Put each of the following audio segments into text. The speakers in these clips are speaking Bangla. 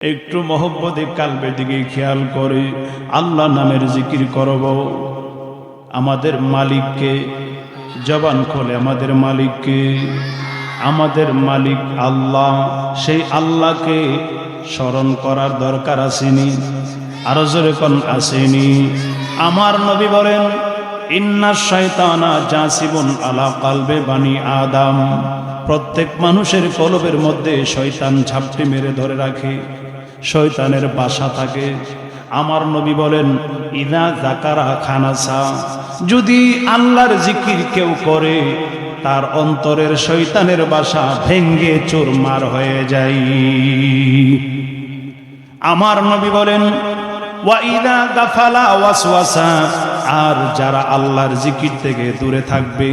একটু মহব্বতে কালবের দিকে খেয়াল করে আল্লাহ নামের জিকির করব। আমাদের মালিককে জবান খোলে, আমাদের মালিককে, আমাদের মালিক আল্লাহ। সেই আল্লাহকে স্মরণ করার দরকার আসেনি? আরো জোরে কোন আসেনি? আমার নবী বলেন, ইন্না শাইতানা জাসিবুন আলা কালবে বানি আদম। প্রত্যেক মানুষের কলবের মধ্যে শয়তান ঝাপটি মেরে ধরে রাখে, শয়তানের বাসা থাকে। আমার নবী বলেন, ইদা যাকারা খানাসা, যদি আল্লাহর জিকির কেউ করে তার অন্তরের শয়তানের বাসা ভেঙ্গে চুরমার হয়ে যায়। আমার নবী বলেন, ওয়া ইদা গাফালা ওয়াসওয়াসা, আর যারা আল্লাহর জিকির থেকে দূরে থাকবে,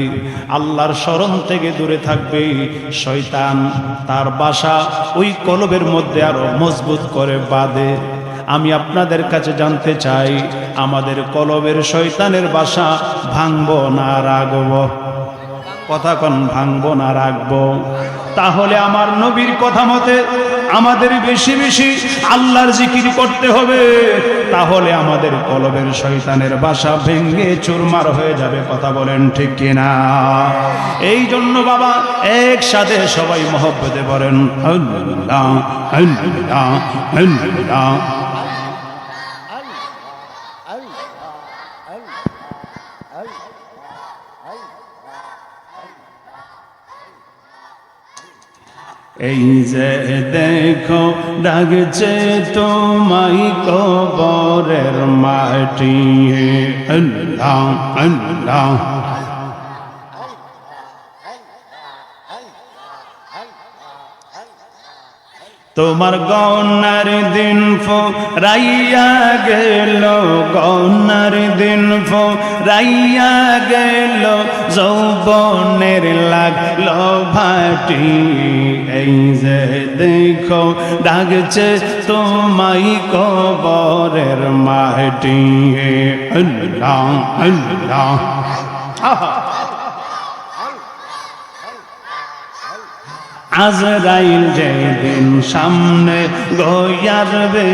আল্লাহর স্মরণ থেকে দূরে থাকবে, শয়তান তার বাসা ওই কলবের মধ্যে আরো মজবুত করে বাঁধে। আমি আপনাদের কাছে জানতে চাই, আমাদের কলবের শয়তানের বাসা ভাঙবো না রাখবো? কথা কোন, ভাঙবো না রাখবো? তাহলে আমার নবীর কথা মতে আমাদের বেশি বেশি আল্লাহর জিকির করতে হবে, তাহলে আমাদের কলবের শয়তানের বাসা ভেঙ্গে চুরমার হয়ে যাবে। কথা বলেন ঠিক কিনা? এই জন্য বাবা একসাথে সবাই মহব্বতে বলেন আল্লাহ আল্লাহ আল্লাহ। এই যে দেখো ডাকছে তোমায় কবরের মাটি, আল্লাহ আল্লাহ। তোমার গনার দিন ফুরাইয়া গেল, গনার দিন ফুরাইয়া গেল, যৌবনের লাগলো ভাটি। এই যে দেখো ডাকছে তোমায় কবরের মাটি, আল্লাহ আল্লাহ। আজরাইল যেদিন সামনে গয়ারবে,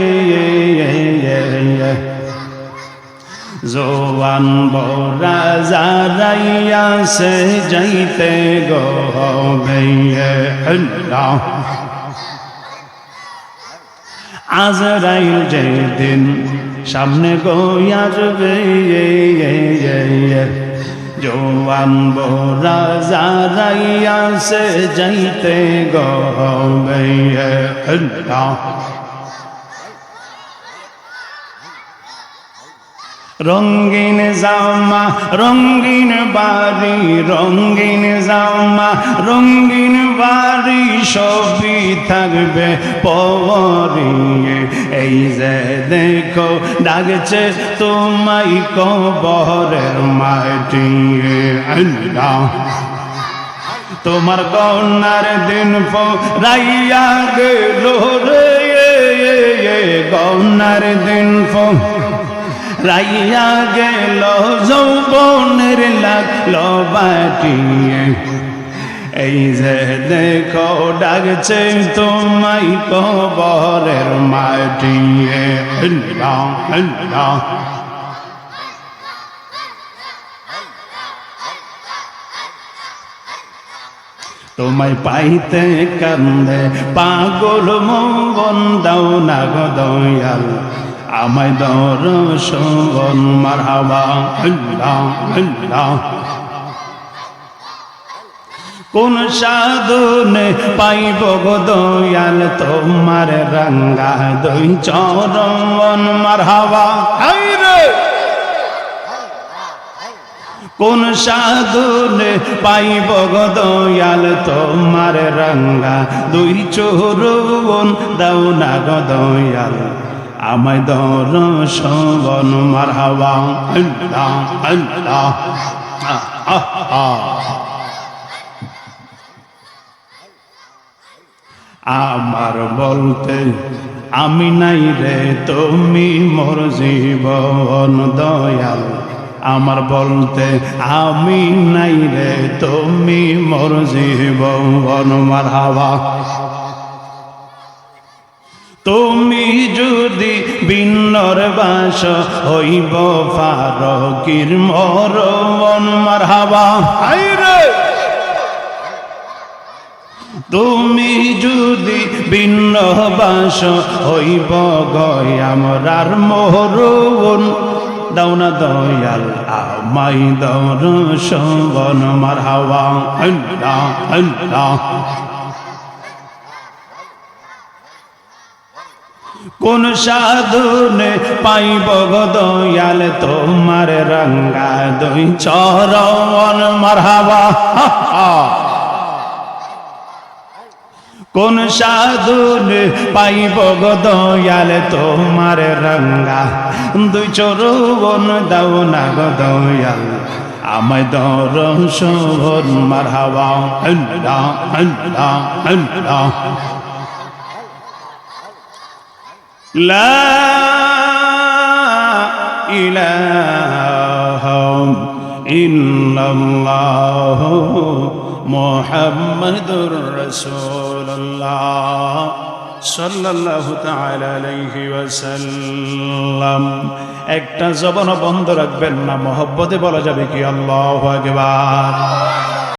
জোয়ান বরা যারাইয়া সে যাইতে গবে, আল্লাহ। আজরাইল যেদিন সামনে গয়ারবে, জোয়ান বরা যারাইয়া সে যাইতে গবে, আল্লাহ। রঙ্গিন জামা রঙ্গিন বাড়ি, রঙ্গিন জামা রঙ্গিন বাড়ি, সবই থাকবে পরিয়ে। এই যে দেখো ডাকছে তোমায় কবরের মাটি, আল্লাহ। তোমার গনার দিন ফুরাইয়া গেল রে, গনার দিন রাইয়া গেল, যৌবনের লাগলো বাটি। এই যে দেখো ডাকছে তোমায় কবরের মাটি, আল্লাহ আল্লাহ। তোমায় পাইতে কান্দে পাগল মন, দাও না গো দয়াল আমায় দর্শন, মারহাবা আল্লাহ আল্লাহ। কোন সাধনে পাইব গো দয়াল তোমার রঙ্গা দুই চরণ, মারহাবা। কোন সাধনে পাইব গো দয়াল তোমার রঙ্গা দুই চরণ, দাও না গো দয়াল আমায় দর্শন, মারহাবা আল্লাহ আল্লাহ। আমার বলতে আমি নাই রে, তুমি মোর জীবন দয়াল। আমার বলতে আমি নাই রে, তুমি মোর জীবন, মারহাবা। তুমি যদি ভিন্নর বাস হইব ফারকির মরণ মারহাবা। আইরে তুমি যদি ভিন্ন বাস হইব গয় আমরার মরণ, দাওনা দয়াল আমাই দর্শন মারহাবা। আল্লাহ আল্লাহ। কোন সাধনে পাইব গো দয়াল তোমার রঙ্গা দুই চরণ মারহাবা। কোন সাধনে পাইব গো দয়াল তোমার রঙ্গা দুই চরণ, দাও না গো দয়াল আমায় দর্শন মারহাবা। আল্লাহ আল্লাহ আল্লাহ। লা ইলাহা ইল্লাল্লাহ মুহাম্মাদুর রাসূলুল্লাহ সাল্লাল্লাহু তাআলা আলাইহি ওয়াসাল্লাম। একটা জবান বন্ধ রাখবেন না, মহব্বতে বলা যাবে কি আল্লাহু আকবার।